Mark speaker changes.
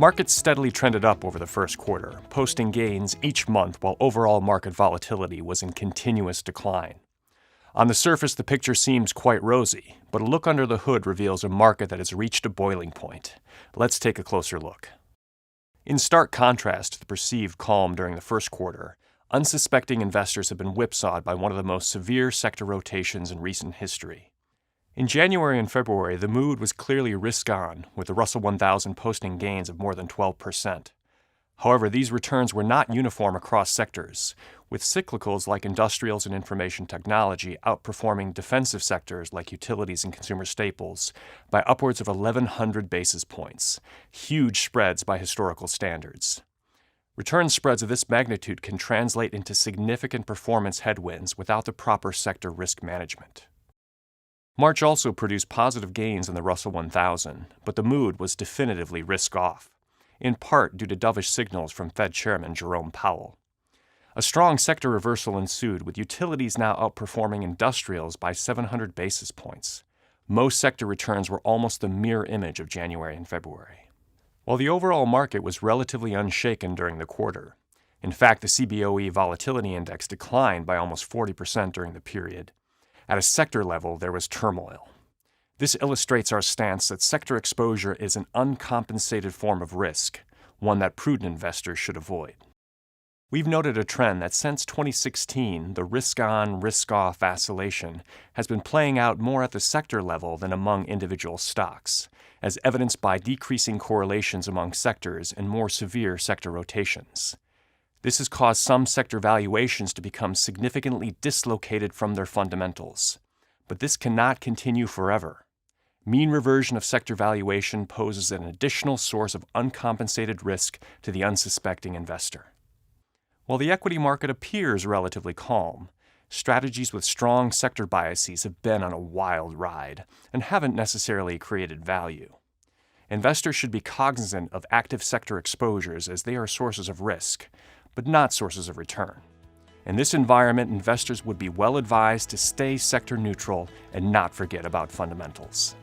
Speaker 1: Markets steadily trended up over the first quarter, posting gains each month while overall market volatility was in continuous decline. On the surface, the picture seems quite rosy, but a look under the hood reveals a market that has reached a boiling point. Let's take a closer look. In stark contrast to the perceived calm during the first quarter, unsuspecting investors have been whipsawed by one of the most severe sector rotations in recent history. In January and February, the mood was clearly risk-on, with the Russell 1000 posting gains of more than 12%. However, these returns were not uniform across sectors, with cyclicals like industrials and information technology outperforming defensive sectors like utilities and consumer staples by upwards of 1,100 basis points, huge spreads by historical standards. Return spreads of this magnitude can translate into significant performance headwinds without the proper sector risk management. March also produced positive gains in the Russell 1000, but the mood was definitively risk-off, in part due to dovish signals from Fed Chairman Jerome Powell. A strong sector reversal ensued, with utilities now outperforming industrials by 700 basis points. Most sector returns were almost the mirror image of January and February. While the overall market was relatively unshaken during the quarter, in fact, the CBOE Volatility Index declined by almost 40% during the period. At a sector level, there was turmoil. This illustrates our stance that sector exposure is an uncompensated form of risk, one that prudent investors should avoid. We've noted a trend that since 2016, the risk-on, risk-off oscillation has been playing out more at the sector level than among individual stocks, as evidenced by decreasing correlations among sectors and more severe sector rotations. This has caused some sector valuations to become significantly dislocated from their fundamentals. But this cannot continue forever. Mean reversion of sector valuation poses an additional source of uncompensated risk to the unsuspecting investor. While the equity market appears relatively calm, strategies with strong sector biases have been on a wild ride and haven't necessarily created value. Investors should be cognizant of active sector exposures as they are sources of risk, but not sources of return. In this environment, investors would be well advised to stay sector neutral and not forget about fundamentals.